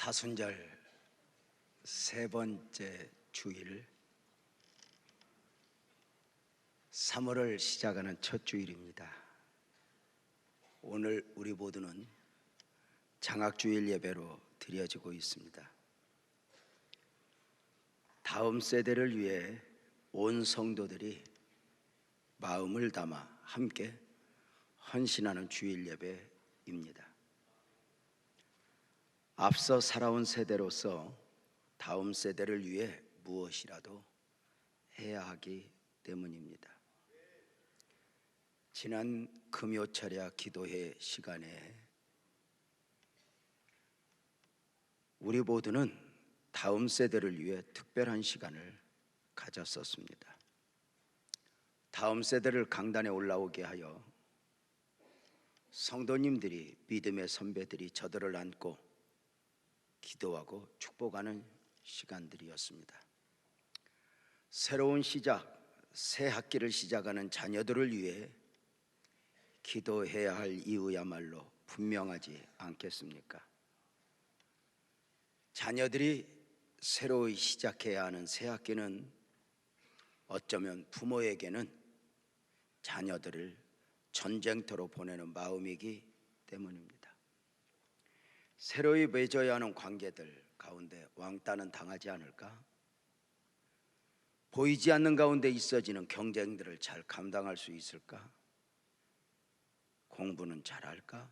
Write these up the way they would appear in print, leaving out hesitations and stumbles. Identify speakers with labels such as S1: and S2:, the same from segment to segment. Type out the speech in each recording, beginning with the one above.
S1: 사순절 세 번째 주일, 3월을 시작하는 첫 주일입니다. 오늘 우리 모두는 장학주일 예배로 드려지고 있습니다. 다음 세대를 위해 온 성도들이 마음을 담아 함께 헌신하는 주일 예배입니다. 앞서 살아온 세대로서 다음 세대를 위해 무엇이라도 해야 하기 때문입니다. 지난 금요철야 기도회 시간에 우리 모두는 다음 세대를 위해 특별한 시간을 가졌었습니다. 다음 세대를 강단에 올라오게 하여 성도님들이, 믿음의 선배들이 저들을 안고 기도하고 축복하는 시간들이었습니다. 새로운 시작, 새 학기를 시작하는 자녀들을 위해 기도해야 할 이유야말로 분명하지 않겠습니까? 자녀들이 새로이 시작해야 하는 새 학기는 어쩌면 부모에게는 자녀들을 전쟁터로 보내는 마음이기 때문입니다. 새로이 맺어야 하는 관계들 가운데 왕따는 당하지 않을까? 보이지 않는 가운데 있어지는 경쟁들을 잘 감당할 수 있을까? 공부는 잘할까?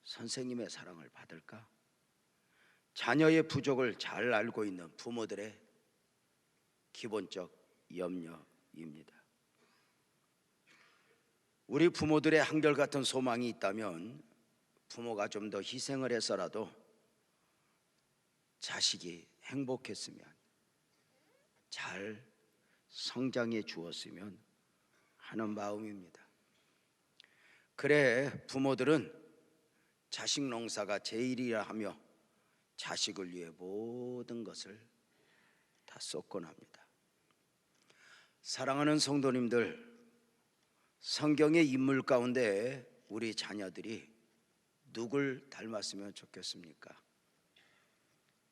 S1: 선생님의 사랑을 받을까? 자녀의 부족을 잘 알고 있는 부모들의 기본적 염려입니다. 우리 부모들의 한결같은 소망이 있다면 부모가 좀 더 희생을 해서라도 자식이 행복했으면, 잘 성장해 주었으면 하는 마음입니다. 그래 부모들은 자식 농사가 제일이라 하며 자식을 위해 모든 것을 다 쏟곤 합니다. 사랑하는 성도님들, 성경의 인물 가운데 우리 자녀들이 누굴 닮았으면 좋겠습니까?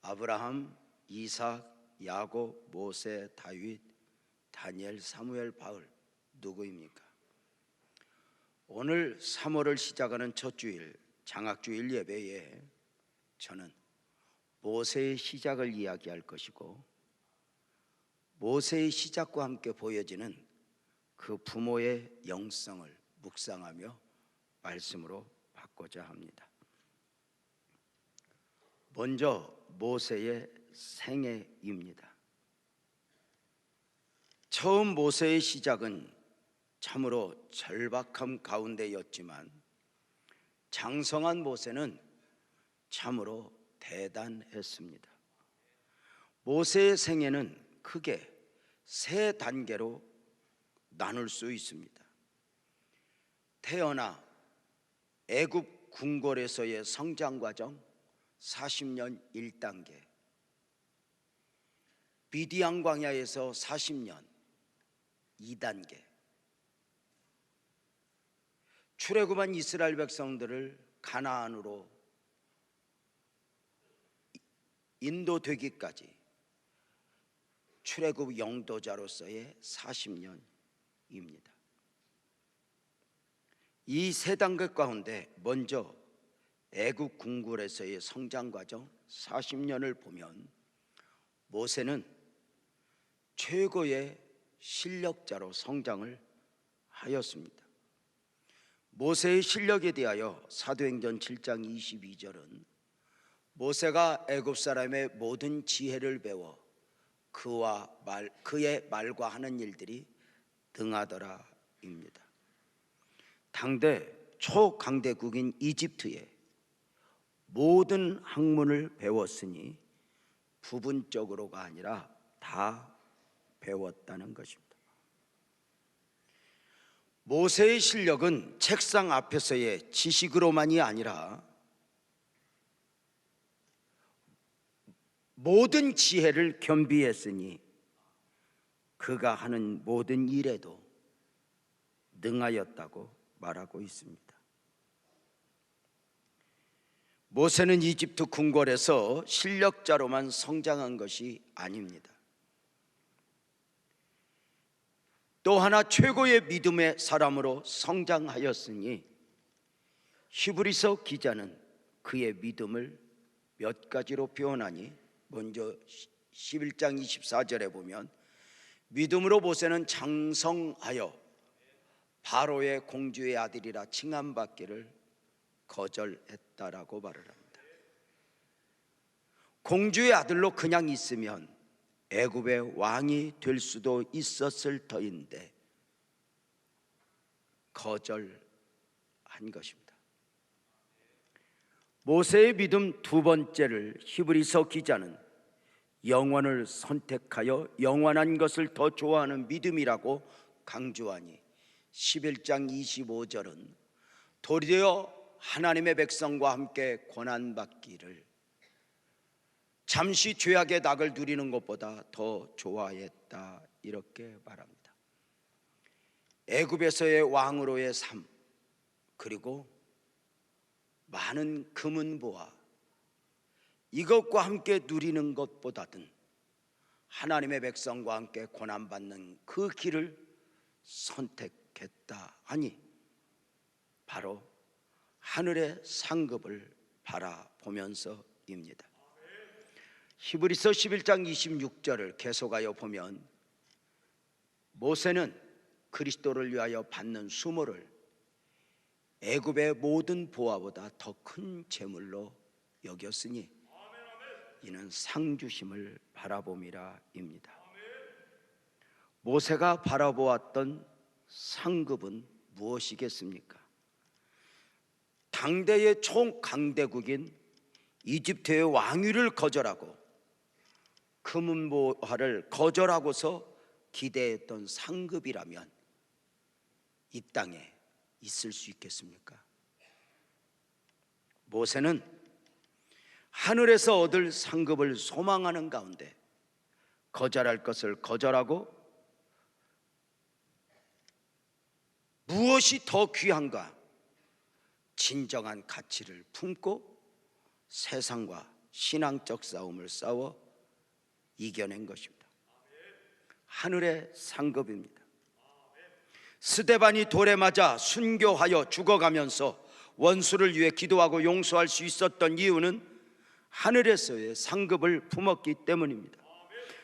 S1: 아브라함, 이삭, 야곱, 모세, 다윗, 다니엘, 사무엘, 바울, 누구입니까? 오늘 3월을 시작하는 첫 주일, 장학주일 예배에 저는 모세의 시작을 이야기할 것이고, 모세의 시작과 함께 보여지는 그 부모의 영성을 묵상하며 말씀으로 받고자 합니다. 먼저 모세의 생애입니다. 처음 모세의 시작은 참으로 절박함 가운데였지만 장성한 모세는 참으로 대단했습니다. 모세의 생애는 크게 세 단계로 나눌 수 있습니다. 태어나 애굽 궁궐에서의 성장 과정 40년 1단계, 미디안 광야에서 40년 2단계, 출애굽한 이스라엘 백성들을 가나안으로 인도되기까지 출애굽 영도자로서의 40년입니다. 이 세 단계 가운데 먼저 애굽 궁궐에서의 성장 과정 40년을 보면 모세는 최고의 실력자로 성장을 하였습니다. 모세의 실력에 대하여 사도행전 7장 22절은 모세가 애굽 사람의 모든 지혜를 배워 그의 말과 하는 일들이 등하더라입니다. 당대 초강대국인 이집트에 모든 학문을 배웠으니 부분적으로가 아니라 다 배웠다는 것입니다. 모세의 실력은 책상 앞에서의 지식으로만이 아니라 모든 지혜를 겸비했으니 그가 하는 모든 일에도 능하였다고 말하고 있습니다. 모세는 이집트 궁궐에서 실력자로만 성장한 것이 아닙니다. 또 하나 최고의 믿음의 사람으로 성장하였으니 히브리서 기자는 그의 믿음을 몇 가지로 표현하니, 먼저 11장 24절에 보면 믿음으로 모세는 장성하여 바로의 공주의 아들이라 칭함받기를 거절했다라고 말을 합니다. 공주의 아들로 그냥 있으면 애굽의 왕이 될 수도 있었을 터인데 거절한 것입니다. 모세의 믿음 두 번째를 히브리서 기자는 영원을 선택하여 영원한 것을 더 좋아하는 믿음이라고 강조하니 11장 25절은 도리어 하나님의 백성과 함께 고난받기를 잠시 죄악의 낙을 누리는 것보다 더 좋아했다, 이렇게 말합니다. 애굽에서의 왕으로의 삶, 그리고 많은 금은보화, 이것과 함께 누리는 것보다든 하나님의 백성과 함께 고난받는 그 길을 선택했다 하니 바로 하늘의 상급을 바라보면서입니다. 히브리서 11장 26절을 계속하여 보면 모세는 그리스도를 위하여 받는 수모를 애굽의 모든 보화보다 더 큰 재물로 여겼으니 이는 상주심을 바라봄이라입니다. 모세가 바라보았던 상급은 무엇이겠습니까? 당대의 총강대국인 이집트의 왕위를 거절하고 금은보화를 거절하고서 기대했던 상급이라면 이 땅에 있을 수 있겠습니까? 모세는 하늘에서 얻을 상급을 소망하는 가운데 거절할 것을 거절하고 무엇이 더 귀한가 진정한 가치를 품고 세상과 신앙적 싸움을 싸워 이겨낸 것입니다. 하늘의 상급입니다. 스데반이 돌에 맞아 순교하여 죽어가면서 원수를 위해 기도하고 용서할 수 있었던 이유는 하늘에서의 상급을 품었기 때문입니다.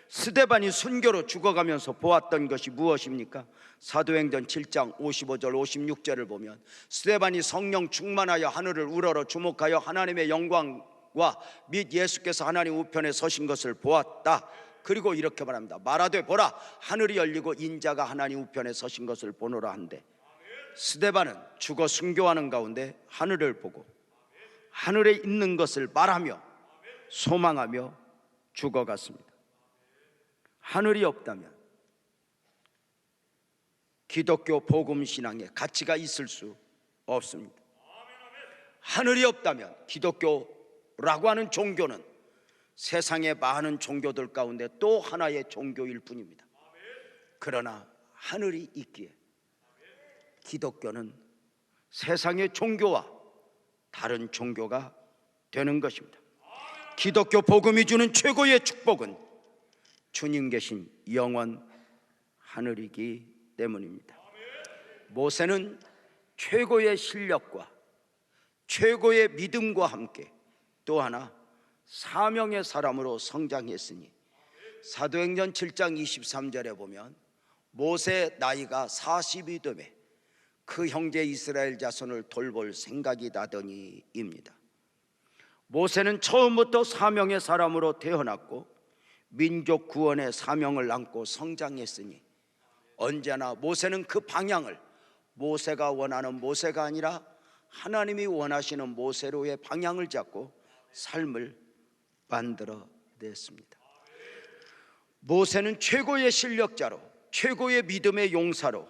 S1: 스데반이 순교로 죽어가면서 보았던 것이 무엇입니까? 사도행전 7장 55절 56절을 보면 스데반이 성령 충만하여 하늘을 우러러 주목하여 하나님의 영광과 및 예수께서 하나님 우편에 서신 것을 보았다. 그리고 이렇게 말합니다. 말하되 보라, 하늘이 열리고 인자가 하나님 우편에 서신 것을 보노라 한데, 스데반은 죽어 순교하는 가운데 하늘을 보고 하늘에 있는 것을 말하며 소망하며 죽어갔습니다. 하늘이 없다면 기독교 복음 신앙에 가치가 있을 수 없습니다. 하늘이 없다면 기독교라고 하는 종교는 세상의 많은 종교들 가운데 또 하나의 종교일 뿐입니다. 그러나 하늘이 있기에 기독교는 세상의 종교와 다른 종교가 되는 것입니다. 기독교 복음이 주는 최고의 축복은 주님 계신 영원 하늘이기 때문입니다. 모세는 최고의 실력과 최고의 믿음과 함께 또 하나 사명의 사람으로 성장했으니 사도행전 7장 23절에 보면 모세 나이가 40이 되매 그 형제 이스라엘 자손을 돌볼 생각이 나더니입니다. 모세는 처음부터 사명의 사람으로 태어났고 민족 구원의 사명을 안고 성장했으니 언제나 모세는 그 방향을 모세가 원하는 모세가 아니라 하나님이 원하시는 모세로의 방향을 잡고 삶을 만들어냈습니다. 모세는 최고의 실력자로, 최고의 믿음의 용사로,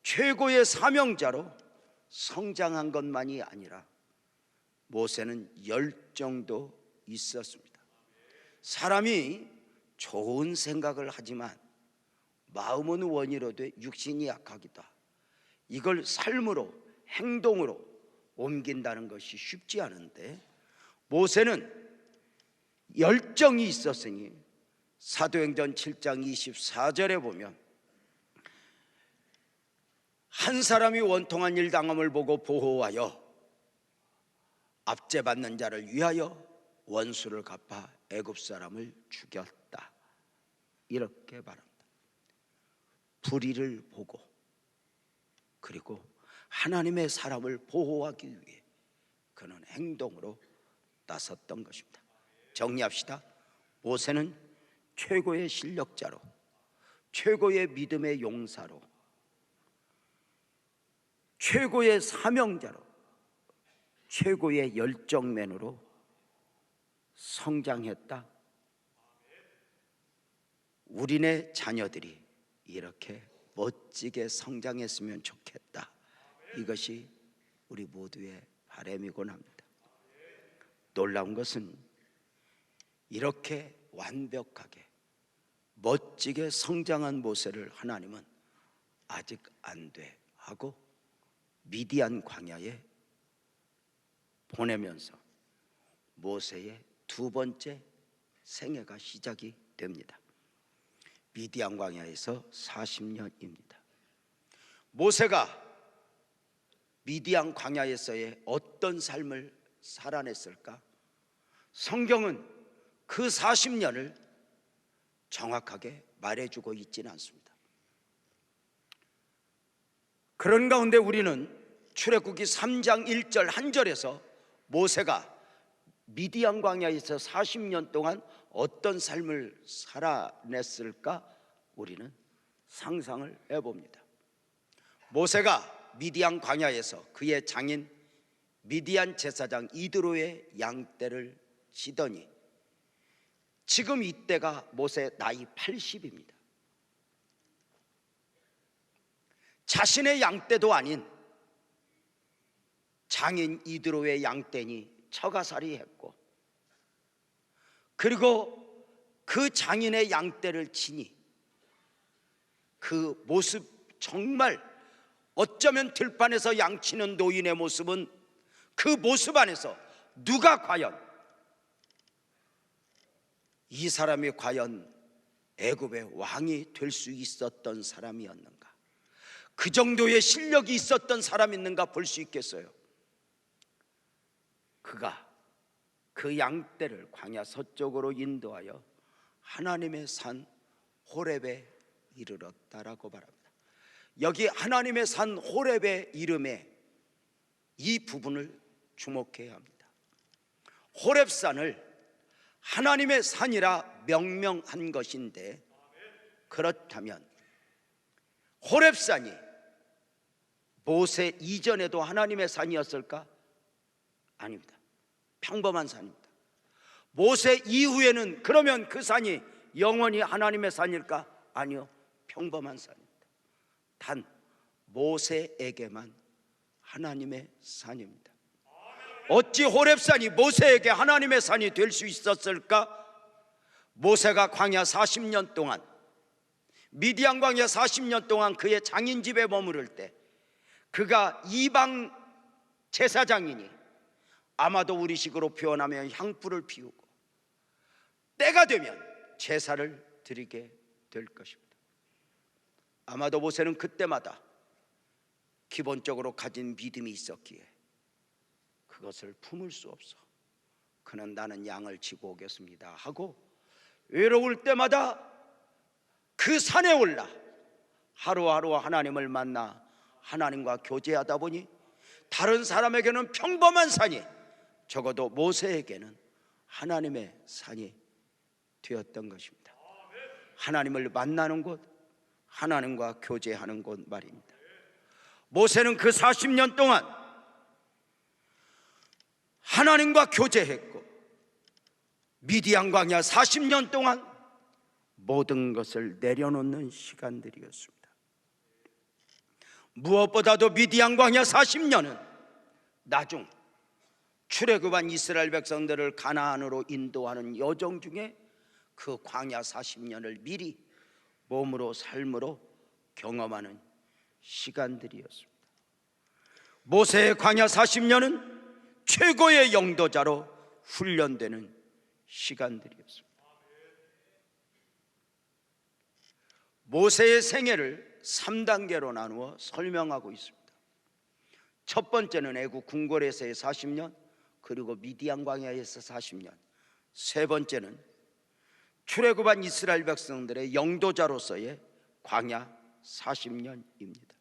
S1: 최고의 사명자로 성장한 것만이 아니라 모세는 열정도 있었습니다. 사람이 좋은 생각을 하지만 마음은 원이로되 육신이 약하기다. 이걸 삶으로, 행동으로 옮긴다는 것이 쉽지 않은데 모세는 열정이 있었으니 사도행전 7장 24절에 보면 한 사람이 원통한 일 당함을 보고 보호하여 압제받는 자를 위하여 원수를 갚아 애굽 사람을 죽였다, 이렇게 말합니다. 불의를 보고 그리고 하나님의 사람을 보호하기 위해 그는 행동으로 나섰던 것입니다. 정리합시다. 모세는 최고의 실력자로, 최고의 믿음의 용사로, 최고의 사명자로, 최고의 열정맨으로 성장했다. 우리네 자녀들이 이렇게 멋지게 성장했으면 좋겠다. 이것이 우리 모두의 바람이곤 합니다. 놀라운 것은 이렇게 완벽하게 멋지게 성장한 모세를 하나님은 아직 안 돼 하고 미디안 광야에 보내면서 모세의 두 번째 생애가 시작이 됩니다. 미디안 광야에서 40년입니다. 모세가 미디안 광야에서의 어떤 삶을 살아냈을까? 성경은 그 40년을 정확하게 말해주고 있지는 않습니다. 그런 가운데 우리는 출애굽기 3장 1절 한 절에서 모세가 미디안 광야에서 40년 동안 어떤 삶을 살아냈을까 우리는 상상을 해봅니다. 모세가 미디안 광야에서 그의 장인 미디안 제사장 이드로의 양떼를 치더니 지금 이때가 모세 나이 80입니다. 자신의 양떼도 아닌 장인 이드로의 양떼니 처가살이 했고, 그리고 그 장인의 양떼를 치니 그 모습, 정말 어쩌면 들판에서 양치는 노인의 모습은 그 모습 안에서 누가 과연 이 사람이 과연 애굽의 왕이 될 수 있었던 사람이었는가, 그 정도의 실력이 있었던 사람이 있는가 볼 수 있겠어요. 그가 그 양떼를 광야 서쪽으로 인도하여 하나님의 산 호렙에 이르렀다라고 말합니다. 여기 하나님의 산 호렙의 이름에 이 부분을 주목해야 합니다. 호렙산을 하나님의 산이라 명명한 것인데, 그렇다면 호렙산이 모세 이전에도 하나님의 산이었을까? 아닙니다. 평범한 산입니다. 모세 이후에는 그러면 그 산이 영원히 하나님의 산일까? 아니요, 평범한 산입니다. 단 모세에게만 하나님의 산입니다. 어찌 호렙산이 모세에게 하나님의 산이 될 수 있었을까? 모세가 광야 40년 동안, 미디안 광야 40년 동안 그의 장인 집에 머무를 때 그가 이방 제사장이니 아마도 우리식으로 표현하면 향불을 피우고 때가 되면 제사를 드리게 될 것입니다. 아마도 모세는 그때마다 기본적으로 가진 믿음이 있었기에 그것을 품을 수 없어 그는 나는 양을 치고 오겠습니다 하고 외로울 때마다 그 산에 올라 하루하루 하나님을 만나 하나님과 교제하다 보니 다른 사람에게는 평범한 산이 적어도 모세에게는 하나님의 산이 되었던 것입니다. 하나님을 만나는 곳, 하나님과 교제하는 곳 말입니다. 모세는 그 40년 동안 하나님과 교제했고, 미디안 광야 40년 동안 모든 것을 내려놓는 시간들이었습니다. 무엇보다도 미디안 광야 40년은 나중 출애굽한 이스라엘 백성들을 가나안으로 인도하는 여정 중에 그 광야 40년을 미리 몸으로 삶으로 경험하는 시간들이었습니다. 모세의 광야 40년은 최고의 영도자로 훈련되는 시간들이었습니다. 모세의 생애를 3단계로 나누어 설명하고 있습니다. 첫 번째는 애국 궁궐에서의 40년, 그리고 미디안 광야에서 40년. 세 번째는 출애굽한 이스라엘 백성들의 영도자로서의 광야 40년입니다.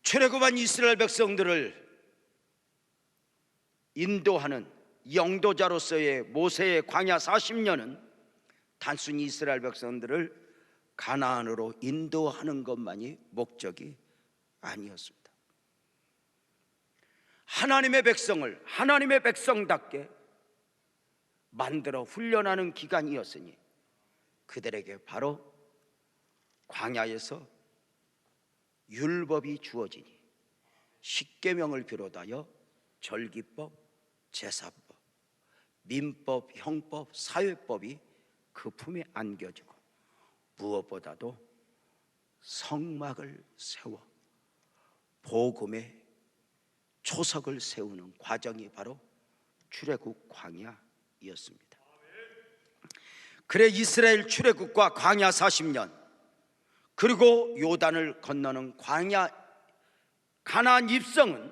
S1: 출애굽한 이스라엘 백성들을 인도하는 영도자로서의 모세의 광야 40년은 단순히 이스라엘 백성들을 가나안으로 인도하는 것만이 목적이 아니었습니다. 하나님의 백성을 하나님의 백성답게 만들어 훈련하는 기간이었으니 그들에게 바로 광야에서 율법이 주어지니 십계명을 비롯하여 절기법, 제사법, 민법, 형법, 사회법이 그 품에 안겨지고 무엇보다도 성막을 세워 복음의 초석을 세우는 과정이 바로 출애굽 광야였습니다. 그래 이스라엘 출애굽과 광야 40년, 그리고 요단을 건너는 광야 가나안 입성은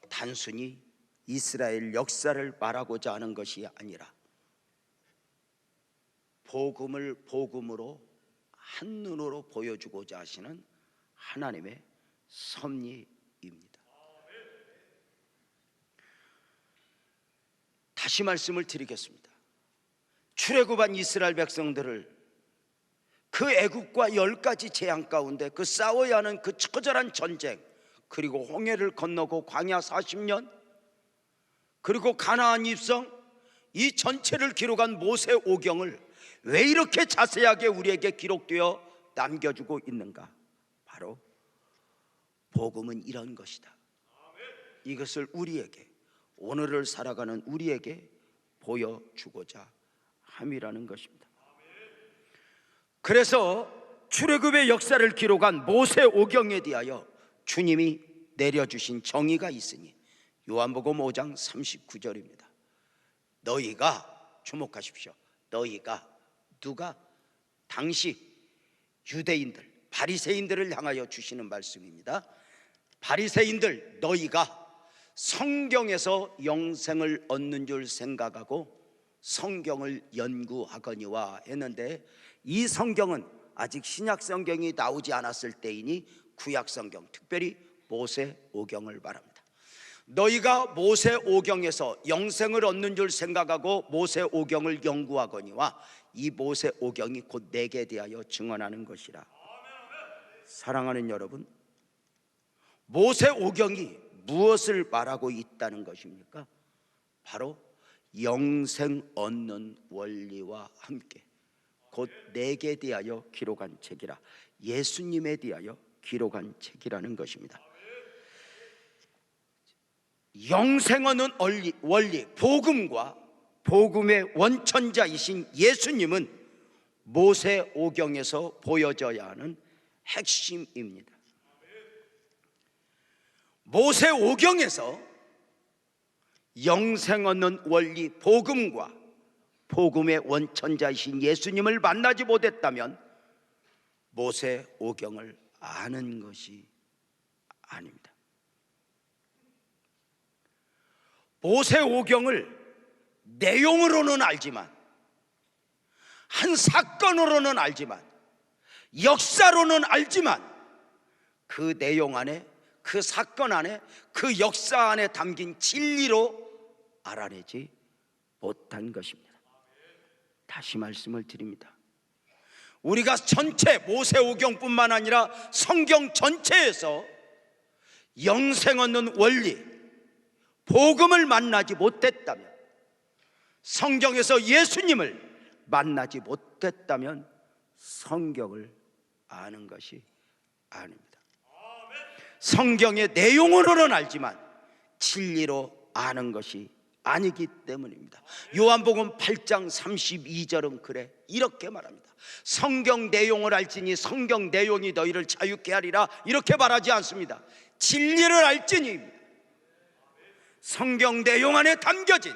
S1: 단순히 이스라엘 역사를 말하고자 하는 것이 아니라 복음을 복음으로 한눈으로 보여주고자 하시는 하나님의 섭리입니다. 다시 말씀을 드리겠습니다. 출애굽한 이스라엘 백성들을 그 애국과 10가지 재앙 가운데 그 싸워야 하는 그 처절한 전쟁, 그리고 홍해를 건너고 광야 40년, 그리고 가나안 입성, 이 전체를 기록한 모세 오경을 왜 이렇게 자세하게 우리에게 기록되어 남겨주고 있는가? 바로 복음은 이런 것이다. 이것을 우리에게, 오늘을 살아가는 우리에게 보여주고자 함이라는 것입니다. 그래서 출애굽의 역사를 기록한 모세 오경에 대하여 주님이 내려주신 정의가 있으니 요한복음 5장 39절입니다. 너희가, 주목하십시오, 너희가, 누가? 당시 유대인들, 바리새인들을 향하여 주시는 말씀입니다. 바리새인들, 너희가 성경에서 영생을 얻는 줄 생각하고 성경을 연구하거니와 했는데, 이 성경은 아직 신약 성경이 나오지 않았을 때이니 구약 성경, 특별히 모세 오경을 말합니다. 너희가 모세 오경에서 영생을 얻는 줄 생각하고 모세 오경을 연구하거니와, 이 모세 오경이 곧 내게 대하여 증언하는 것이라. 사랑하는 여러분, 모세 오경이 무엇을 말하고 있다는 것입니까? 바로 영생 얻는 원리와 함께 곧 내게 대하여 기록한 책이라, 예수님에 대하여 기록한 책이라는 것입니다. 영생 얻는 원리, 복음과 복음의 원천자이신 예수님은 모세 오경에서 보여져야 하는 핵심입니다. 모세 오경에서 영생 얻는 원리, 복음과 복음의 원천자이신 예수님을 만나지 못했다면 모세 오경을 아는 것이 아닙니다. 모세 오경을 내용으로는 알지만, 한 사건으로는 알지만, 역사로는 알지만, 그 내용 안에, 그 사건 안에, 그 역사 안에 담긴 진리로 알아내지 못한 것입니다. 다시 말씀을 드립니다. 우리가 전체 모세 오경뿐만 아니라 성경 전체에서 영생 얻는 원리, 복음을 만나지 못했다면, 성경에서 예수님을 만나지 못했다면 성경을 아는 것이 아닙니다. 성경의 내용으로는 알지만 진리로 아는 것이 아니기 때문입니다. 요한복음 8장 32절은 그래 이렇게 말합니다. 성경 내용을 알지니 성경 내용이 너희를 자유케 하리라, 이렇게 말하지 않습니다. 진리를 알지니 성경 내용 안에 담겨진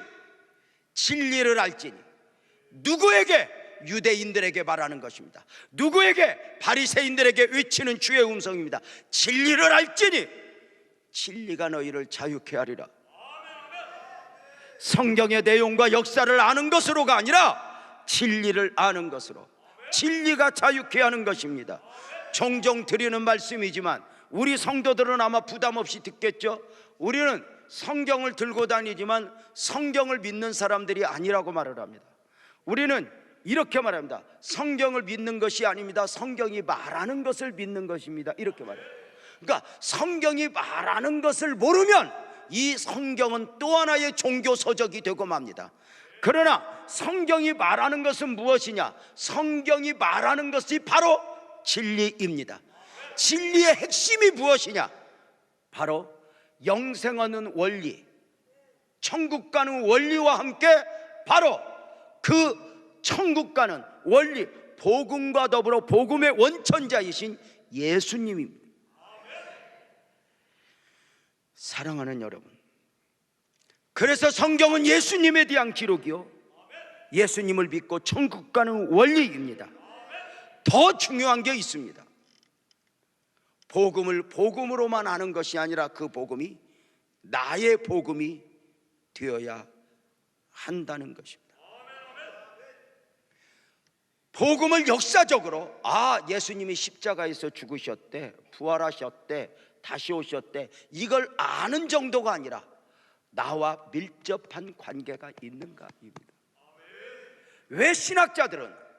S1: 진리를 알지니. 누구에게? 유대인들에게 말하는 것입니다. 누구에게? 바리새인들에게 외치는 주의 음성입니다. 진리를 알지니 진리가 너희를 자유케 하리라. 성경의 내용과 역사를 아는 것으로가 아니라 진리를 아는 것으로, 진리가 자유케 하는 것입니다. 종종 드리는 말씀이지만 우리 성도들은 아마 부담 없이 듣겠죠. 우리는 성경을 들고 다니지만 성경을 믿는 사람들이 아니라고 말을 합니다. 우리는 이렇게 말합니다. 성경을 믿는 것이 아닙니다. 성경이 말하는 것을 믿는 것입니다. 이렇게 말해요. 그러니까 성경이 말하는 것을 모르면 이 성경은 또 하나의 종교 서적이 되고 맙니다. 그러나 성경이 말하는 것은 무엇이냐? 성경이 말하는 것이 바로 진리입니다. 진리의 핵심이 무엇이냐? 바로 영생 얻는 원리, 천국 가는 원리와 함께 바로 그 천국 가는 원리, 복음과 더불어 복음의 원천자이신 예수님입니다. 사랑하는 여러분, 그래서 성경은 예수님에 대한 기록이요, 예수님을 믿고 천국 가는 원리입니다. 더 중요한 게 있습니다. 복음을 복음으로만 아는 것이 아니라 그 복음이 나의 복음이 되어야 한다는 것입니다. 복음을 역사적으로, 예수님이 십자가에서 죽으셨대, 부활하셨대, 다시 오셨대, 이걸 아는 정도가 아니라 나와 밀접한 관계가 있는가입니다. 왜 신학자들은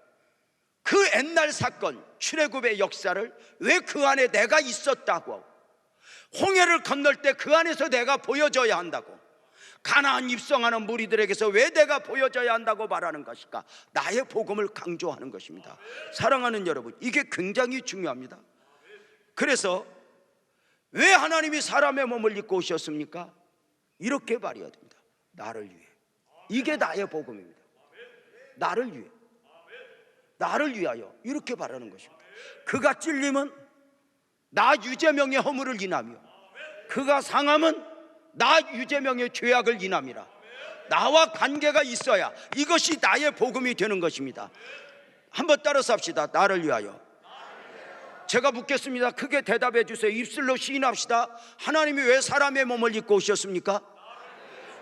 S1: 그 옛날 사건, 출애굽의 역사를 왜 그 안에 내가 있었다고, 홍해를 건널 때 그 안에서 내가 보여줘야 한다고, 가나안 입성하는 무리들에게서 왜 내가 보여줘야 한다고 말하는 것일까? 나의 복음을 강조하는 것입니다. 사랑하는 여러분, 이게 굉장히 중요합니다. 그래서 왜 하나님이 사람의 몸을 입고 오셨습니까? 이렇게 말해야 됩니다. 나를 위해. 이게 나의 복음입니다. 나를 위해, 나를 위하여, 이렇게 말하는 것입니다. 그가 찔림은 나 유재명의 허물을 인하며, 그가 상함은 나 유재명의 죄악을 인함이라. 나와 관계가 있어야 이것이 나의 복음이 되는 것입니다. 한번 따라서 합시다. 나를 위하여. 제가 묻겠습니다. 크게 대답해 주세요. 입술로 시인합시다. 하나님이 왜 사람의 몸을 입고 오셨습니까?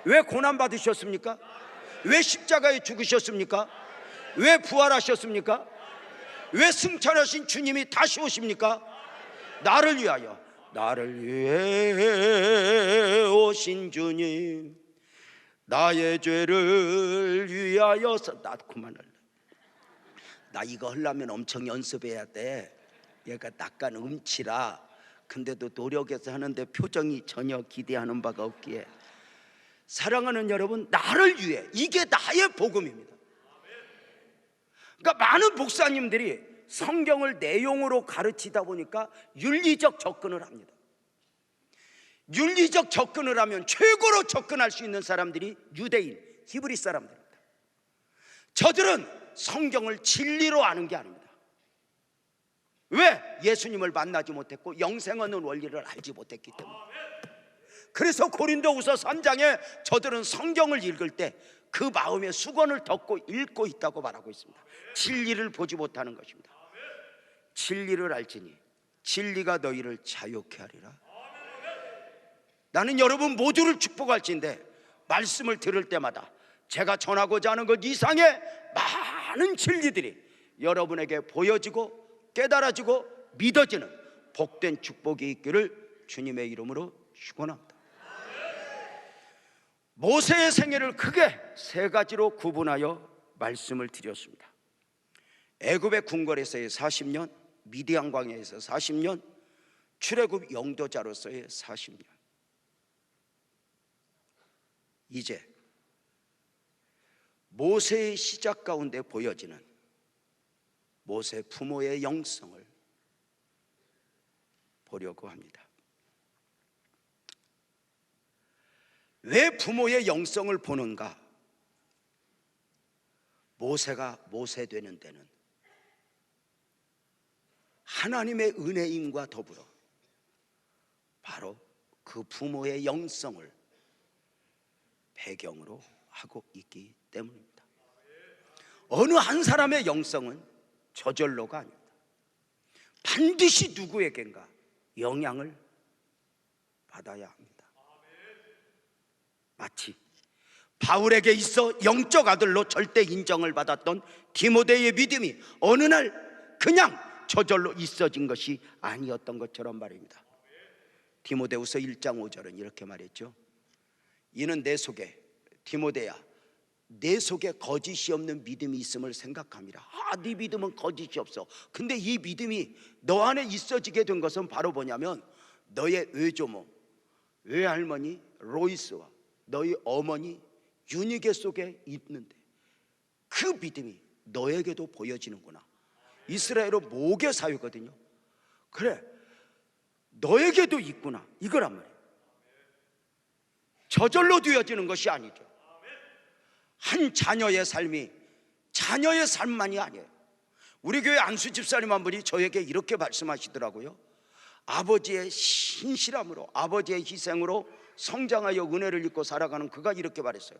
S1: 왜 고난 받으셨습니까? 왜 십자가에 죽으셨습니까? 왜 부활하셨습니까? 왜 승천하신 주님이 다시 오십니까? 나를 위하여. 나를 위해 오신 주님, 나의 죄를 위하여서. 나 그만할래. 나 이거 하려면 엄청 연습해야 돼. 얘가 약간 음치라. 근데도 노력해서 하는데 표정이 전혀 기대하는 바가 없기에. 사랑하는 여러분, 나를 위해, 이게 나의 복음입니다. 그러니까 많은 목사님들이 성경을 내용으로 가르치다 보니까 윤리적 접근을 합니다. 윤리적 접근을 하면 최고로 접근할 수 있는 사람들이 유대인, 히브리 사람들입니다. 저들은 성경을 진리로 아는 게 아닙니다. 왜? 예수님을 만나지 못했고 영생 얻는 원리를 알지 못했기 때문에. 그래서 고린도후서 3장에 저들은 성경을 읽을 때 그 마음에 수건을 덮고 읽고 있다고 말하고 있습니다. 진리를 보지 못하는 것입니다. 진리를 알지니 진리가 너희를 자유케 하리라. 나는 여러분 모두를 축복할진데 말씀을 들을 때마다 제가 전하고자 하는 것 이상의 많은 진리들이 여러분에게 보여지고 깨달아지고 믿어지는 복된 축복이 있기를 주님의 이름으로 축원합니다. 모세의 생애를 크게 세 가지로 구분하여 말씀을 드렸습니다. 애굽의 궁궐에서의 40년, 미디안 광야에서 40년, 출애굽 영도자로서의 40년. 이제 모세의 시작 가운데 보여지는 모세 부모의 영성을 보려고 합니다. 왜 부모의 영성을 보는가? 모세가 모세 되는 데는 하나님의 은혜임과 더불어 바로 그 부모의 영성을 배경으로 하고 있기 때문입니다. 어느 한 사람의 영성은 저절로가 아닙니다. 반드시 누구에겐가 영향을 받아야 합니다. 마치 바울에게 있어 영적 아들로 절대 인정을 받았던 디모데의 믿음이 어느 날 그냥 저절로 있어진 것이 아니었던 것처럼 말입니다. 디모데후서 1장 5절은 이렇게 말했죠. 이는 내 속에, 디모데야, 내 속에 거짓이 없는 믿음이 있음을 생각함이라. 네 믿음은 거짓이 없어. 근데 이 믿음이 너 안에 있어지게 된 것은 바로 뭐냐면 너의 외조모, 외할머니 로이스와 너희 어머니 유니게 속에 있는데 그 믿음이 너에게도 보여지는구나. 이스라엘은 모계 사회거든요. 그래, 너에게도 있구나, 이거란 말이에요. 저절로 되어지는 것이 아니죠. 한 자녀의 삶이 자녀의 삶만이 아니에요. 우리 교회 안수 집사님 한 분이 저에게 이렇게 말씀하시더라고요. 아버지의 신실함으로, 아버지의 희생으로 성장하여 은혜를 입고 살아가는 그가 이렇게 말했어요.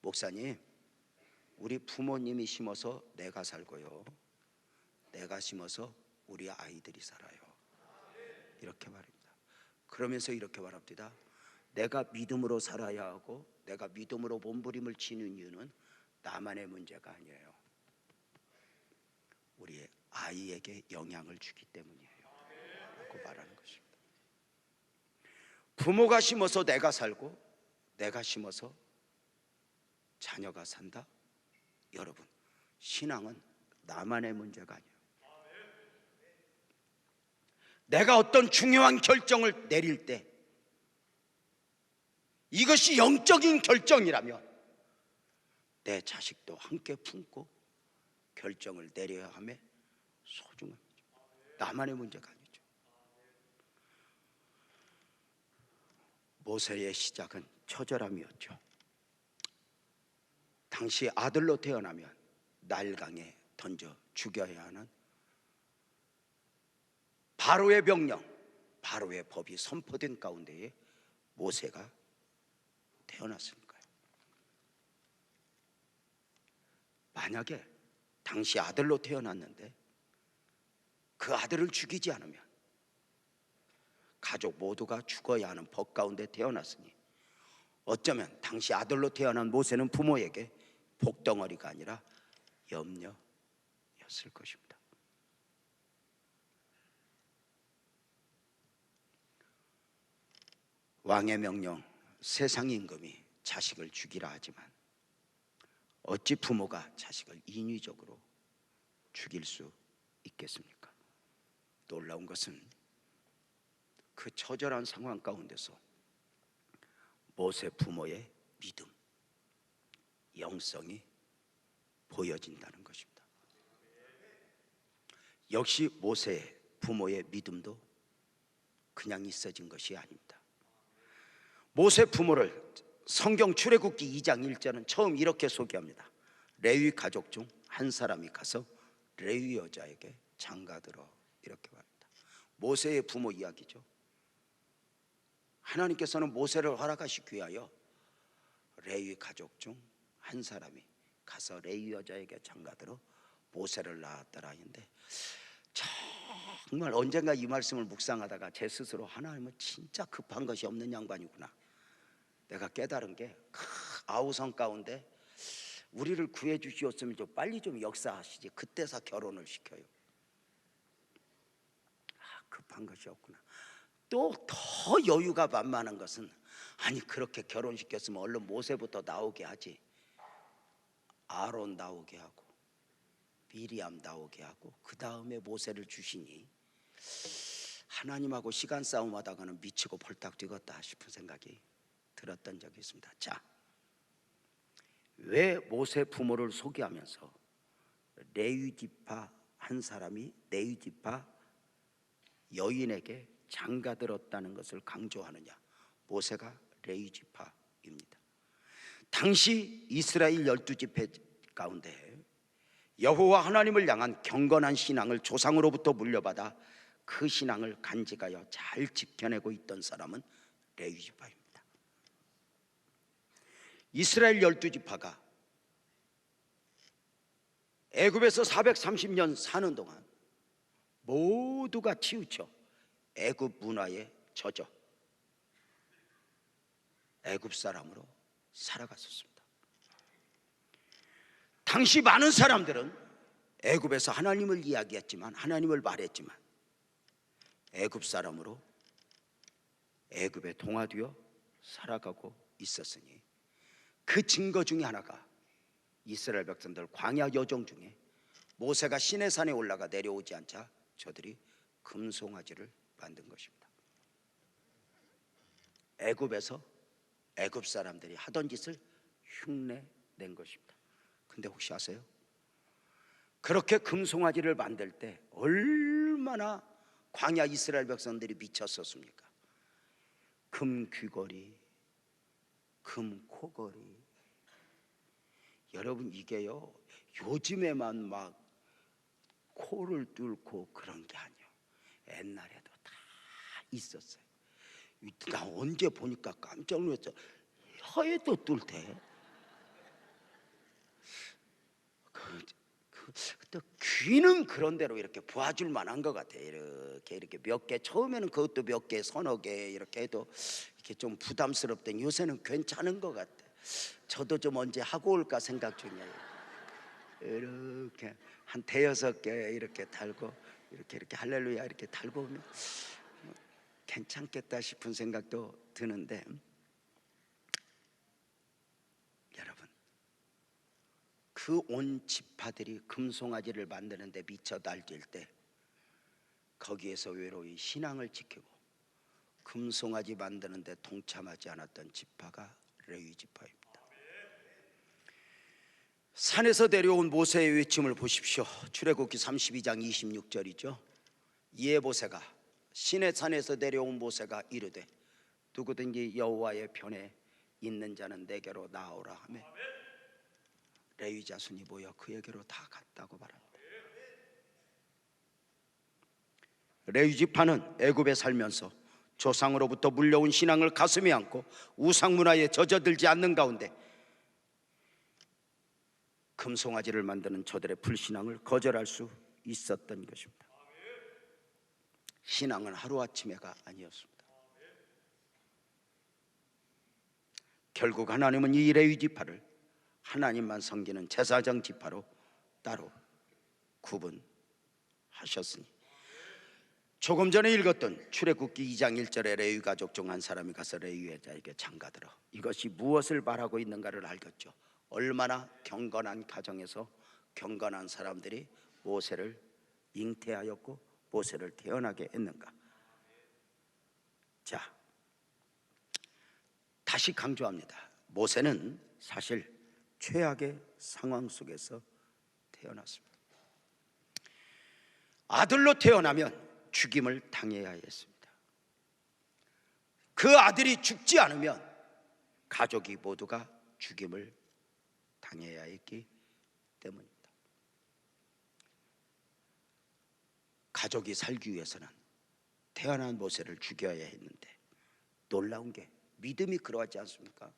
S1: 목사님, 우리 부모님이 심어서 내가 살고요, 내가 심어서 우리 아이들이 살아요. 이렇게 말합니다. 그러면서 이렇게 말합니다. 내가 믿음으로 살아야 하고 내가 믿음으로 몸부림을 치는 이유는 나만의 문제가 아니에요. 우리의 아이에게 영향을 주기 때문이에요 라고 말하는 것입니다. 부모가 심어서 내가 살고 내가 심어서 자녀가 산다? 여러분, 신앙은 나만의 문제가 아니에요. 내가 어떤 중요한 결정을 내릴 때 이것이 영적인 결정이라면 내 자식도 함께 품고 결정을 내려야 함에 소중합니다. 나만의 문제가 아니죠. 모세의 시작은 처절함이었죠. 당시 아들로 태어나면 나일강에 던져 죽여야 하는 바로의 명령, 바로의 법이 선포된 가운데에 모세가 태어났으니까요. 만약에 당시 아들로 태어났는데 그 아들을 죽이지 않으면 가족 모두가 죽어야 하는 법 가운데 태어났으니 어쩌면 당시 아들로 태어난 모세는 부모에게 복덩어리가 아니라 염려였을 것입니다. 왕의 명령, 세상 임금이 자식을 죽이라 하지만 어찌 부모가 자식을 인위적으로 죽일 수 있겠습니까? 놀라운 것은 그 처절한 상황 가운데서 모세 부모의 믿음, 영성이 보여진다는 것입니다. 역시 모세의 부모의 믿음도 그냥 있어진 것이 아닙니다. 모세 부모를 성경 출애굽기 2장 1절은 처음 이렇게 소개합니다. 레위 가족 중 한 사람이 가서 레위 여자에게 장가들어, 이렇게 말합니다. 모세의 부모 이야기죠. 하나님께서는 모세를 허락하시기 위하여 레위 가족 중 한 사람이 가서 레위 여자에게 장가들어 모세를 낳았더라 하는데, 정말 언젠가 이 말씀을 묵상하다가 제 스스로 하나님은 진짜 급한 것이 없는 양반이구나 내가 깨달은 게, 아우성 가운데 우리를 구해 주시었으면 좀 빨리 좀 역사하시지 그때서 결혼을 시켜요. 급한 것이 없구나. 또 더 여유가 만만한 것은, 아니 그렇게 결혼시켰으면 얼른 모세부터 나오게 하지, 아론 나오게 하고 미리암 나오게 하고 그 다음에 모세를 주시니 하나님하고 시간 싸움하다가는 미치고 벌떡 뛰었다 싶은 생각이 들었던 적이 있습니다. 자, 왜 모세 부모를 소개하면서 레위 지파 한 사람이 레위 지파 여인에게 장가들었다는 것을 강조하느냐? 모세가 레위 지파입니다. 당시 이스라엘 12지파 가운데 여호와 하나님을 향한 경건한 신앙을 조상으로부터 물려받아 그 신앙을 간직하여 잘 지켜내고 있던 사람은 레위 지파입니다. 이스라엘 12지파가 애굽에서 430년 사는 동안 모두가 치우쳐 애굽 문화에 젖어 애굽 사람으로 살아갔었습니다. 당시 많은 사람들은 애굽에서 하나님을 이야기했지만, 하나님을 말했지만 애굽 사람으로 애굽에 동화되어 살아가고 있었으니, 그 증거 중에 하나가 이스라엘 백성들 광야 여정 중에 모세가 시내산에 올라가 내려오지 않자 저들이 금송아지를 만든 것입니다. 애굽에서 애굽 사람들이 하던 짓을 흉내낸 것입니다. 근데 혹시 아세요? 그렇게 금송아지를 만들 때 얼마나 광야 이스라엘 백성들이 미쳤었습니까? 금 귀걸이, 금 코걸이. 여러분, 이게요, 요즘에만 막 코를 뚫고 그런 게 아니에요. 옛날에도 다 있었어요. 나 언제 보니까 깜짝 놀랐죠. 혀에도 뚫대. 또 귀는 그런 대로 이렇게 보아줄 만한 것 같아요. 이렇게 몇 개, 처음에는 그것도 몇 개, 서너 개 이렇게 해도 이렇게 좀 부담스럽더니 요새는 괜찮은 것 같아. 저도 좀 언제 하고 올까 생각 중이에요. 이렇게 한 대여섯 개 이렇게 달고 이렇게 할렐루야 이렇게 달고 오면 괜찮겠다 싶은 생각도 드는데, 여러분, 그 온 지파들이 금송아지를 만드는데 미쳐 날뛸 때 거기에서 외로이 신앙을 지키고 금송아지 만드는데 동참하지 않았던 지파가 레위 지파입니다. 산에서 내려온 모세의 외침을 보십시오. 출애굽기 32장 26절이죠. 이에 모세가, 시내 산에서 내려온 모세가 이르되 누구든지 여호와의 편에 있는 자는 내게로 나오라 하며 레위 자손이 모여 그에게로 다 갔다고 말합니다. 레위 지파는 애굽에 살면서 조상으로부터 물려온 신앙을 가슴에 안고 우상 문화에 젖어들지 않는 가운데 금송아지를 만드는 저들의 불신앙을 거절할 수 있었던 것입니다. 신앙은 하루아침에가 아니었습니다. 결국 하나님은 이 레위 지파를 하나님만 섬기는 제사장 지파로 따로 구분하셨으니, 조금 전에 읽었던 출애굽기 2장 1절에 레위 가족 중 한 사람이 가서 레위 여자에게 장가들어 이것이 무엇을 말하고 있는가를 알겠죠. 얼마나 경건한 가정에서 경건한 사람들이 모세를 잉태하였고 모세를 태어나게 했는가. 자, 다시 강조합니다. 모세는 사실 최악의 상황 속에서 태어났습니다. 아들로 태어나면 죽임을 당해야 했습니다. 그 아들이 죽지 않으면 가족이 모두가 죽임을 당해야 했기 때문입니다. 가족이 살기 위해서는 태어난 모세를 죽여야 했는데, 놀라운 게 믿음이 그러하지 않습니까?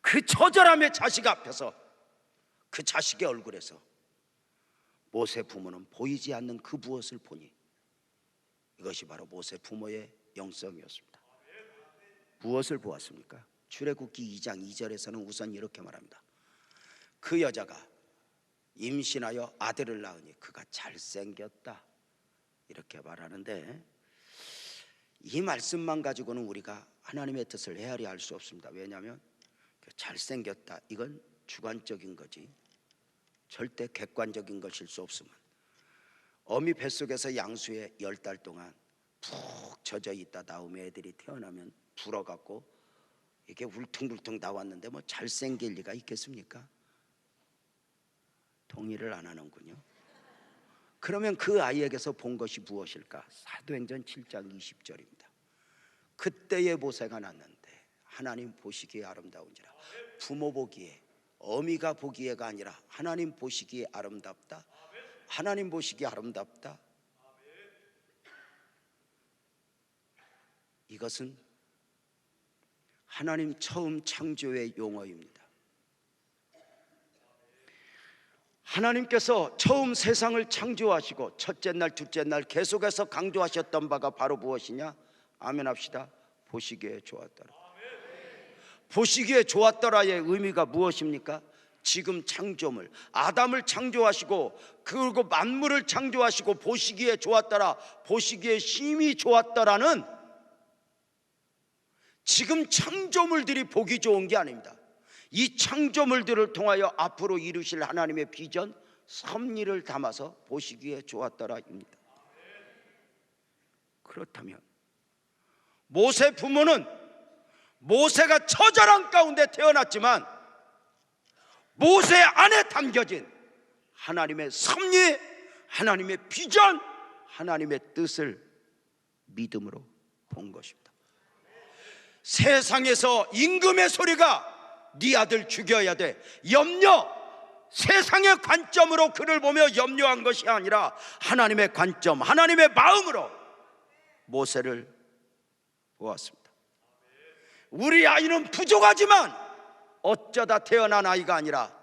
S1: 그 처절함의 자식 앞에서, 그 자식의 얼굴에서 모세 부모는 보이지 않는 그 무엇을 보니 이것이 바로 모세 부모의 영성이었습니다. 무엇을 보았습니까? 출애굽기 2장 2절에서는 우선 이렇게 말합니다. 그 여자가 임신하여 아들을 낳으니 그가 잘생겼다, 이렇게 말하는데, 이 말씀만 가지고는 우리가 하나님의 뜻을 헤아려 알 수 없습니다. 왜냐하면 잘생겼다, 이건 주관적인 거지 절대 객관적인 것일 수 없으면, 어미 뱃속에서 양수에 10달 동안 푹 젖어 있다 다음에 애들이 태어나면 불어갖고 이게 울퉁불퉁 나왔는데 뭐 잘생길 리가 있겠습니까? 동의를 안 하는군요. 그러면 그 아이에게서 본 것이 무엇일까? 사도행전 7장 20절입니다. 그때의 모세가 낳는데 하나님 보시기에 아름다운지라. 부모 보기에, 어미가 보기에가 아니라 하나님 보시기에 아름답다. 하나님 보시기에 아름답다. 이것은 하나님 처음 창조의 용어입니다. 하나님께서 처음 세상을 창조하시고 첫째 날 둘째 날 계속해서 강조하셨던 바가 바로 무엇이냐? 아멘 합시다. 보시기에 좋았더라. 보시기에 좋았더라의 의미가 무엇입니까? 지금 창조물 아담을 창조하시고 그리고 만물을 창조하시고 보시기에 좋았더라, 보시기에 심히 좋았더라는 지금 창조물들이 보기 좋은 게 아닙니다. 이 창조물들을 통하여 앞으로 이루실 하나님의 비전, 섭리를 담아서 보시기에 좋았더라입니다. 그렇다면 모세 부모는 모세가 처절한 가운데 태어났지만 모세 안에 담겨진 하나님의 섭리, 하나님의 비전, 하나님의 뜻을 믿음으로 본 것입니다. 세상에서 임금의 소리가 네 아들 죽여야 돼, 염려, 세상의 관점으로 그를 보며 염려한 것이 아니라 하나님의 관점, 하나님의 마음으로 모세를 보았습니다. 우리 아이는 부족하지만 어쩌다 태어난 아이가 아니라,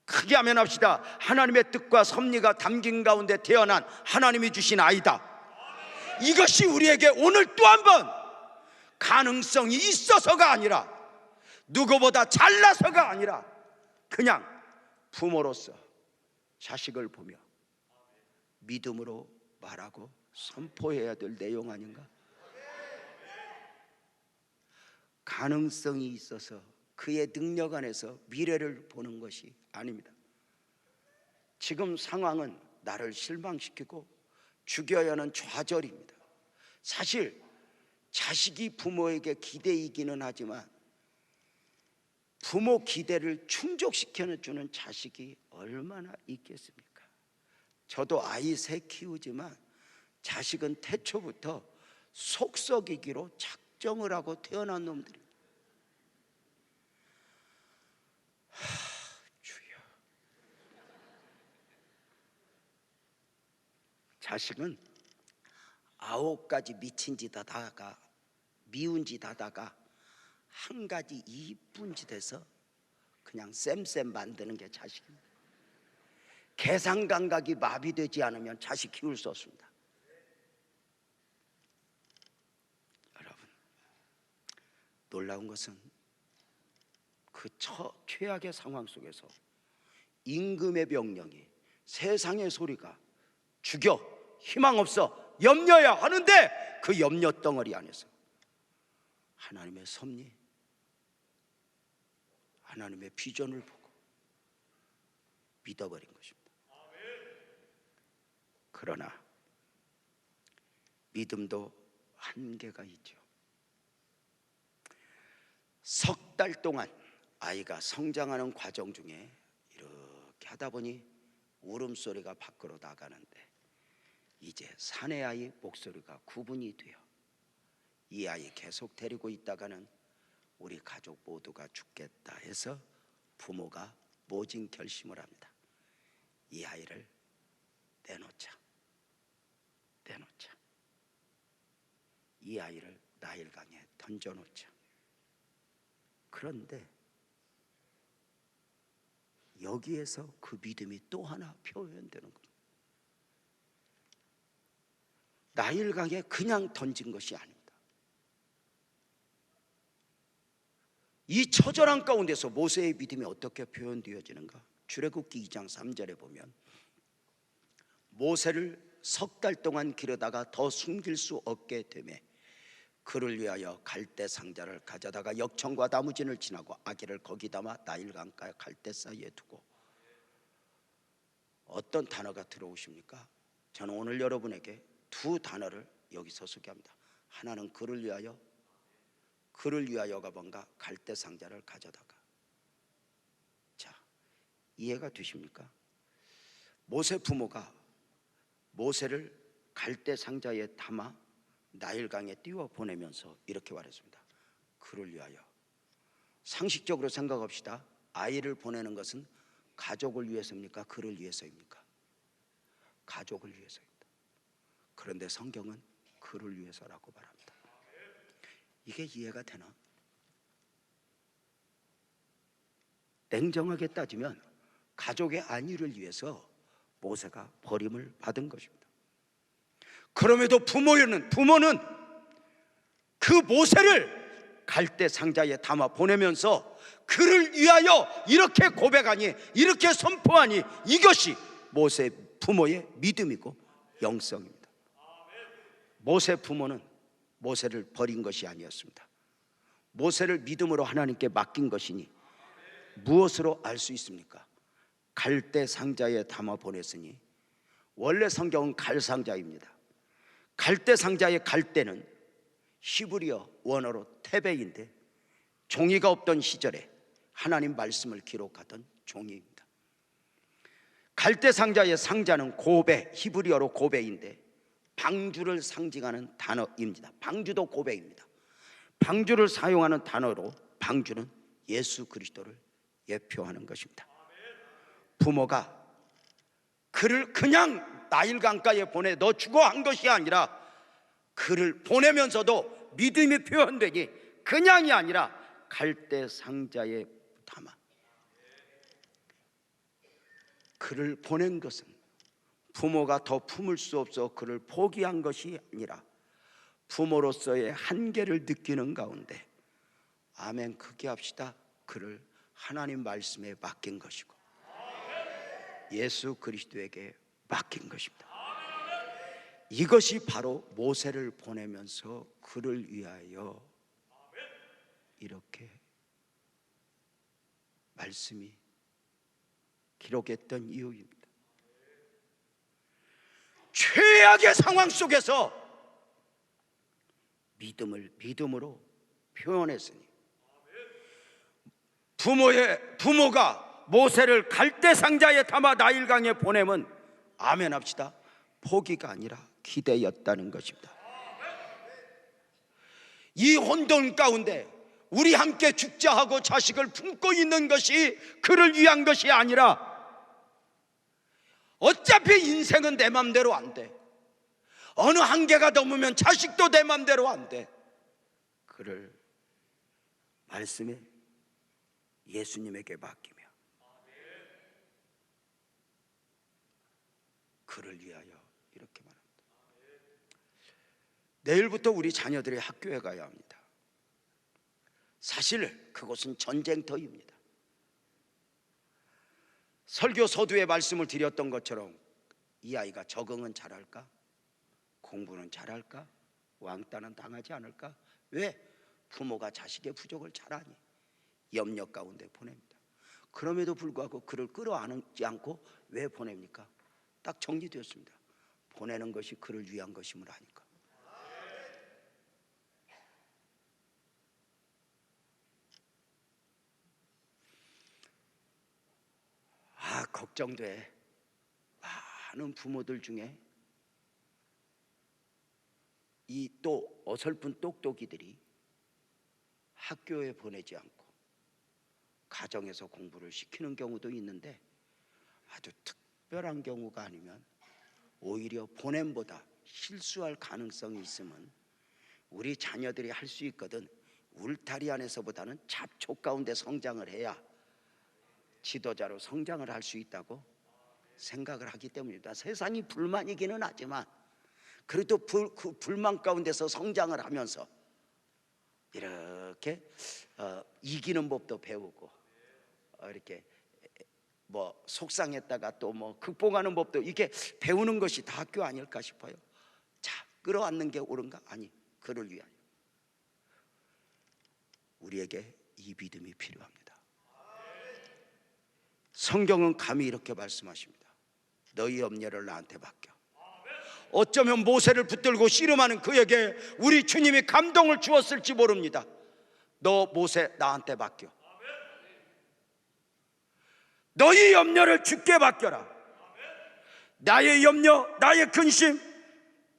S1: 크게 아멘 합시다, 하나님의 뜻과 섭리가 담긴 가운데 태어난 하나님이 주신 아이다. 이것이 우리에게 오늘 또 한 번 가능성이 있어서가 아니라, 누구보다 잘나서가 아니라, 그냥 부모로서 자식을 보며 믿음으로 말하고 선포해야 될 내용 아닌가? 가능성이 있어서 그의 능력 안에서 미래를 보는 것이 아닙니다. 지금 상황은 나를 실망시키고 죽여야 하는 좌절입니다. 사실 자식이 부모에게 기대이기는 하지만 부모 기대를 충족시켜주는 자식이 얼마나 있겠습니까? 저도 아이 셋 키우지만 자식은 태초부터 속썩이기로 작정을 하고 태어난 놈들이. 주여. 자식은 9가지 미친 짓 하다가, 미운 짓 하다가 한 가지 이쁜 짓 해서 그냥 쌤쌤 만드는 게 자식입니다. 계산 감각이 마비되지 않으면 자식 키울 수 없습니다. 여러분, 놀라운 것은 그 최악의 상황 속에서 임금의 명령이, 세상의 소리가 죽여, 희망 없어, 염려야 하는데 그 염려 덩어리 안에서 하나님의 섭리, 하나님의 비전을 보고 믿어버린 것입니다. 그러나 믿음도 한계가 있죠. 석 달 동안 아이가 성장하는 과정 중에 이렇게 하다 보니 울음소리가 밖으로 나가는데, 이제 사내 아이 목소리가 구분이 돼요. 이 아이 계속 데리고 있다가는 우리 가족 모두가 죽겠다 해서 부모가 모진 결심을 합니다. 이 아이를 내놓자. 이 아이를 나일강에 던져놓자. 그런데 여기에서 그 믿음이 또 하나 표현되는 겁니다. 나일강에 그냥 던진 것이 아닙니다. 이 처절한 가운데서 모세의 믿음이 어떻게 표현되어지는가? 출애굽기 2장 3절에 보면 모세를 석 달 동안 기르다가 더 숨길 수 없게 되매 그를 위하여 갈대 상자를 가져다가 역청과 나무진을 지나고 아기를 거기 담아 나일강가 갈대 사이에 두고. 어떤 단어가 들어오십니까? 저는 오늘 여러분에게 두 단어를 여기서 소개합니다. 하나는 그를 위하여, 그를 위하여가 뭔가? 갈대 상자를 가져다가. 자, 이해가 되십니까? 모세 부모가 모세를 갈대 상자에 담아 나일강에 띄워 보내면서 이렇게 말했습니다. 그를 위하여. 상식적으로 생각합시다. 아이를 보내는 것은 가족을 위해서입니까? 그를 위해서입니까? 가족을 위해서입니다. 그런데 성경은 그를 위해서라고 말합니다. 이게 이해가 되나? 냉정하게 따지면 가족의 안위를 위해서 모세가 버림을 받은 것입니다. 그럼에도 부모는 그 모세를 갈대 상자에 담아 보내면서 그를 위하여 이렇게 고백하니, 이렇게 선포하니, 이것이 모세 부모의 믿음이고 영성입니다. 모세 부모는 모세를 버린 것이 아니었습니다. 모세를 믿음으로 하나님께 맡긴 것이니 무엇으로 알 수 있습니까? 갈대 상자에 담아 보냈으니, 원래 성경은 갈상자입니다. 갈대 상자의 갈대는 히브리어 원어로 테베인데, 종이가 없던 시절에 하나님 말씀을 기록하던 종이입니다. 갈대 상자의 상자는 고베, 히브리어로 고베인데 방주를 상징하는 단어입니다. 방주도 고베입니다. 방주를 사용하는 단어로 방주는 예수 그리스도를 예표하는 것입니다. 부모가 그를 그냥 나일 강가에 보내 너 죽어 한 것이 아니라, 그를 보내면서도 믿음이 표현되니 그냥이 아니라 갈대 상자에 담아 그를 보낸 것은 부모가 더 품을 수 없어 그를 포기한 것이 아니라 부모로서의 한계를 느끼는 가운데 아멘 크게 합시다, 그를 하나님 말씀에 맡긴 것이고 예수 그리스도에게 맡긴 것입니다. 이것이 바로 모세를 보내면서 그를 위하여 이렇게 말씀이 기록했던 이유입니다. 최악의 상황 속에서 믿음으로 표현했으니, 부모가 모세를 갈대 상자에 담아 나일강에 보내면 아멘 합시다, 포기가 아니라 기대였다는 것입니다. 이 혼돈 가운데 우리 함께 죽자 하고 자식을 품고 있는 것이 그를 위한 것이 아니라, 어차피 인생은 내 맘대로 안 돼, 어느 한계가 넘으면 자식도 내 맘대로 안 돼, 그를 말씀에 예수님에게 맡기며 그를 위하여 이렇게 말합니다. 내일부터 우리 자녀들이 학교에 가야 합니다. 사실 그곳은 전쟁터입니다. 설교 서두에 말씀을 드렸던 것처럼 이 아이가 적응은 잘할까? 공부는 잘할까? 왕따는 당하지 않을까? 왜? 부모가 자식의 부족을 잘 아니 염려 가운데 보냅니다. 그럼에도 불구하고 그를 끌어안지 않고 왜 보냅니까? 딱 정리되었습니다. 보내는 것이 그를 위한 것임을 아니까. 걱정돼. 많은 부모들 중에 이 또 어설픈 똑똑이들이 학교에 보내지 않고 가정에서 공부를 시키는 경우도 있는데, 아주 특별한 경우가 아니면 오히려 보냄보다 실수할 가능성이 있으면 우리 자녀들이 할 수 있거든. 울타리 안에서보다는 잡초 가운데 성장을 해야 지도자로 성장을 할 수 있다고 생각을 하기 때문입니다. 세상이 불만이기는 하지만 그래도 그 불만 가운데서 성장을 하면서 이렇게 이기는 법도 배우고, 이렇게 뭐 속상했다가 또 뭐 극복하는 법도 이게 배우는 것이 다 학교 아닐까 싶어요. 자, 끌어안는 게 옳은가? 아니, 그를 위하여 우리에게 이 믿음이 필요합니다. 성경은 감히 이렇게 말씀하십니다. 너희 염려를 나한테 맡겨. 어쩌면 모세를 붙들고 씨름하는 그에게 우리 주님이 감동을 주었을지 모릅니다. 너 모세 나한테 맡겨. 너희 염려를 주께 맡겨라. 나의 염려, 나의 근심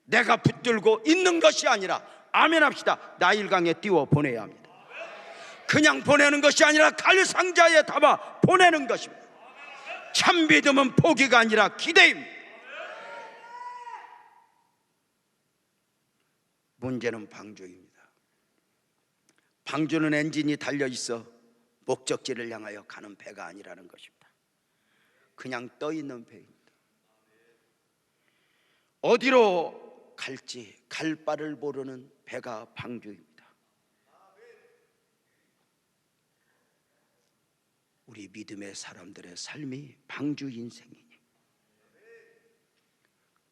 S1: 내가 붙들고 있는 것이 아니라, 아멘 합시다, 나일강에 띄워 보내야 합니다. 그냥 보내는 것이 아니라 갈 상자에 담아 보내는 것입니다. 참 믿음은 포기가 아니라 기대입니다. 문제는 방주입니다. 방주는 엔진이 달려있어 목적지를 향하여 가는 배가 아니라는 것입니다. 그냥 떠 있는 배입니다. 어디로 갈지 갈 바를 모르는 배가 방주입니다. 우리 믿음의 사람들의 삶이 방주 인생이니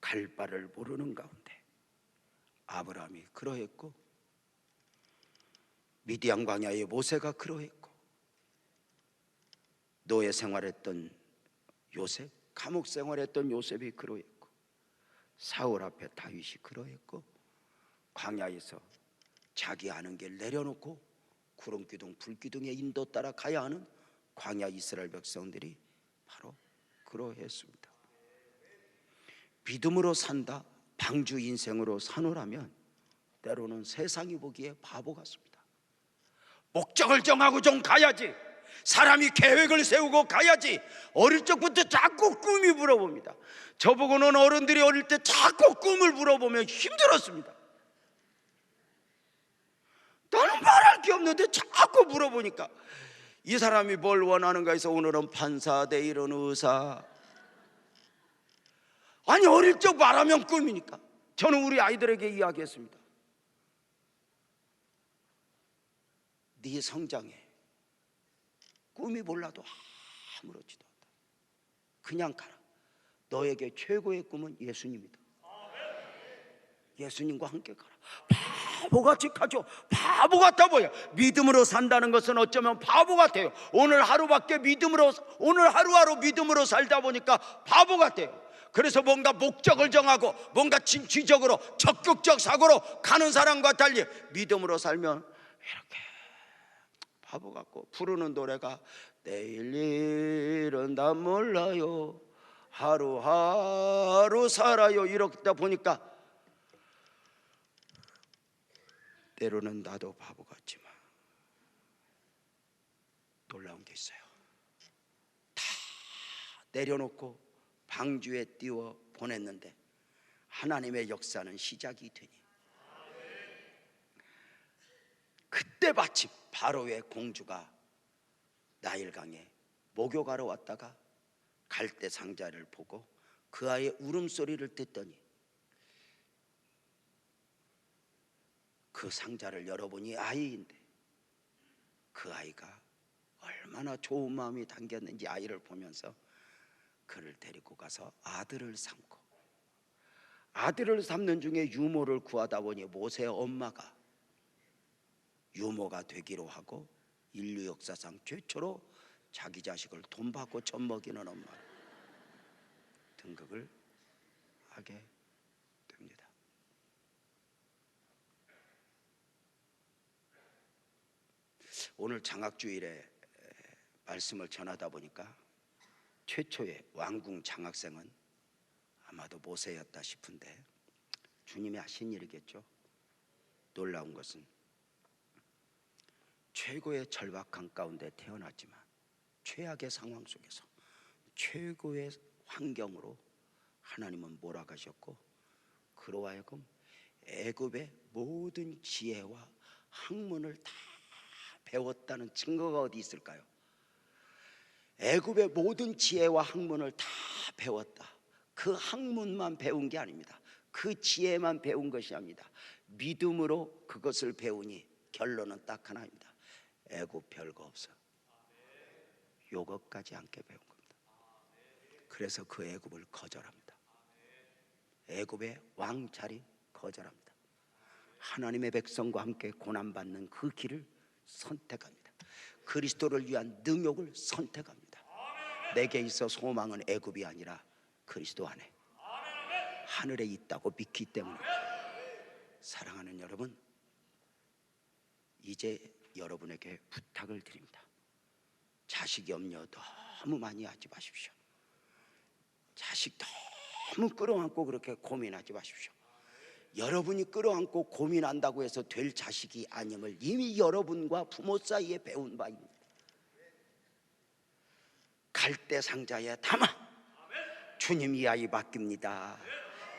S1: 갈 바를 모르는 가운데 아브라함이 그러했고, 미디안 광야의 모세가 그러했고, 노예 생활했던 요셉, 감옥 생활했던 요셉이 그러했고, 사울 앞에 다윗이 그러했고, 광야에서 자기 아는 길 내려놓고 구름기둥 불기둥의 인도 따라 가야 하는 광야 이스라엘 백성들이 바로 그러했습니다. 믿음으로 산다, 방주 인생으로 사노라면 때로는 세상이 보기에 바보 같습니다. 목적을 정하고 좀 가야지, 사람이 계획을 세우고 가야지. 어릴 적부터 자꾸 꿈이 물어봅니다. 저보고는 어른들이 어릴 때 자꾸 꿈을 물어보면 힘들었습니다. 나는 말할 게 없는데 자꾸 물어보니까 이 사람이 뭘 원하는가 해서 오늘은 판사, 내일은 의사. 아니 어릴 적 말하면 꿈이니까. 저는 우리 아이들에게 이야기했습니다. 네 성장에 꿈이 몰라도 아무렇지도 않다. 그냥 가라. 너에게 최고의 꿈은 예수님이다. 예수님과 함께 가라. 바보같이 가죠. 바보 같아 보여. 믿음으로 산다는 것은 어쩌면 바보 같아요. 오늘 하루밖에 믿음으로, 오늘 하루하루 믿음으로 살다 보니까 바보 같아요. 그래서 뭔가 목적을 정하고 뭔가 진취적으로 적극적 사고로 가는 사람과 달리 믿음으로 살면 이렇게 바보 같고, 부르는 노래가 내일 일은 다 몰라요, 하루하루 살아요, 이렇다 보니까 때로는 나도 바보 같지만 놀라운 게 있어요. 다 내려놓고 방주에 띄워 보냈는데 하나님의 역사는 시작이 되니 그때 마침 바로의 공주가 나일강에 목욕하러 왔다가 갈대 상자를 보고 그 아이의 울음소리를 듣더니 그 상자를 열어보니 아이인데, 그 아이가 얼마나 좋은 마음이 담겼는지 아이를 보면서 그를 데리고 가서 아들을 삼고, 아들을 삼는 중에 유모를 구하다 보니 모세의 엄마가 유모가 되기로 하고 인류 역사상 최초로 자기 자식을 돈 받고 젖먹이는 엄마로 등극을 하게 됩니다. 오늘 장학주일에 말씀을 전하다 보니까 최초의 왕궁 장학생은 아마도 모세였다 싶은데 주님이 하신 일이겠죠. 놀라운 것은 최고의 절박한 가운데 태어났지만 최악의 상황 속에서 최고의 환경으로 하나님은 몰아가셨고, 그로 하여금 애굽의 모든 지혜와 학문을 다 배웠다는 증거가 어디 있을까요? 애굽의 모든 지혜와 학문을 다 배웠다. 그 학문만 배운 게 아닙니다. 그 지혜만 배운 것이 아닙니다. 믿음으로 그것을 배우니 결론은 딱 하나입니다. 애굽 별거 없어. 요것까지 함께 배운 겁니다. 그래서 그 애굽을 거절합니다. 애굽의 왕자리 거절합니다. 하나님의 백성과 함께 고난받는 그 길을 선택합니다. 그리스도를 위한 능욕을 선택합니다. 내게 있어 소망은 애굽이 아니라 그리스도 안에 하늘에 있다고 믿기 때문에. 사랑하는 여러분, 이제 여러분에게 부탁을 드립니다. 자식 염려 너무 많이 하지 마십시오. 자식 너무 끌어안고 그렇게 고민하지 마십시오. 여러분이 끌어안고 고민한다고 해서 될 자식이 아님을 이미 여러분과 부모 사이에 배운 바입니다. 갈대 상자에 담아 주님 이 아이 맡깁니다.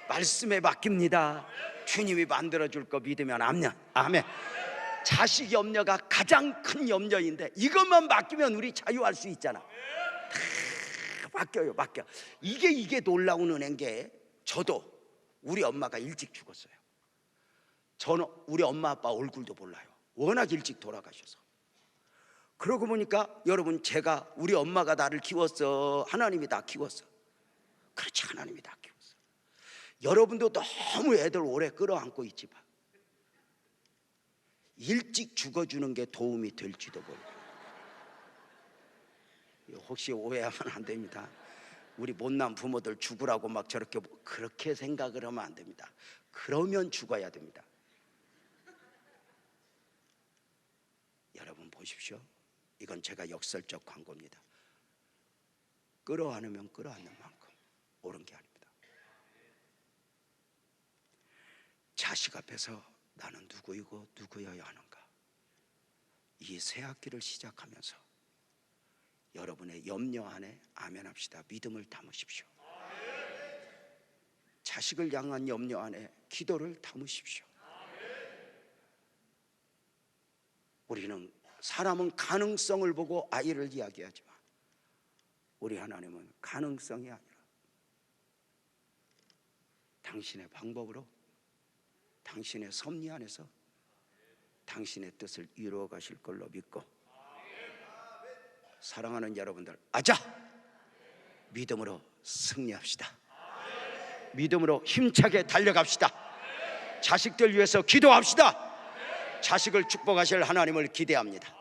S1: 말씀에 맡깁니다. 주님이 만들어줄 거 믿으면 아멘. 자식 염려가 가장 큰 염려인데 이것만 맡기면 우리 자유할 수 있잖아. 다 맡겨요. 맡겨. 이게 놀라운 은혜인 게, 저도 우리 엄마가 일찍 죽었어요. 저는 우리 엄마 아빠 얼굴도 몰라요. 워낙 일찍 돌아가셔서. 그러고 보니까 여러분, 제가 우리 엄마가 나를 키웠어? 하나님이 다 키웠어? 그렇지, 하나님이 다 키웠어. 여러분도 너무 애들 오래 끌어안고 있지 마. 일찍 죽어주는 게 도움이 될지도 몰라요. 혹시 오해하면 안 됩니다. 우리 못난 부모들 죽으라고 막 저렇게 그렇게 생각을 하면 안 됩니다. 그러면 죽어야 됩니다. 여러분 보십시오. 이건 제가 역설적 광고입니다. 끌어안으면 끌어안는 만큼 옳은 게 아닙니다. 자식 앞에서 나는 누구이고 누구여야 하는가, 이 새 학기를 시작하면서 여러분의 염려 안에 아멘합시다. 믿음을 담으십시오. 자식을 향한 염려 안에 기도를 담으십시오. 우리는, 사람은 가능성을 보고 아이를 이야기하지만 우리 하나님은 가능성이 아니라 당신의 방법으로, 당신의 섭리 안에서 당신의 뜻을 이루어 가실 걸로 믿고, 사랑하는 여러분들, 아자! 믿음으로 승리합시다. 믿음으로 힘차게 달려갑시다. 자식들 위해서 기도합시다. 자식을 축복하실 하나님을 기대합니다.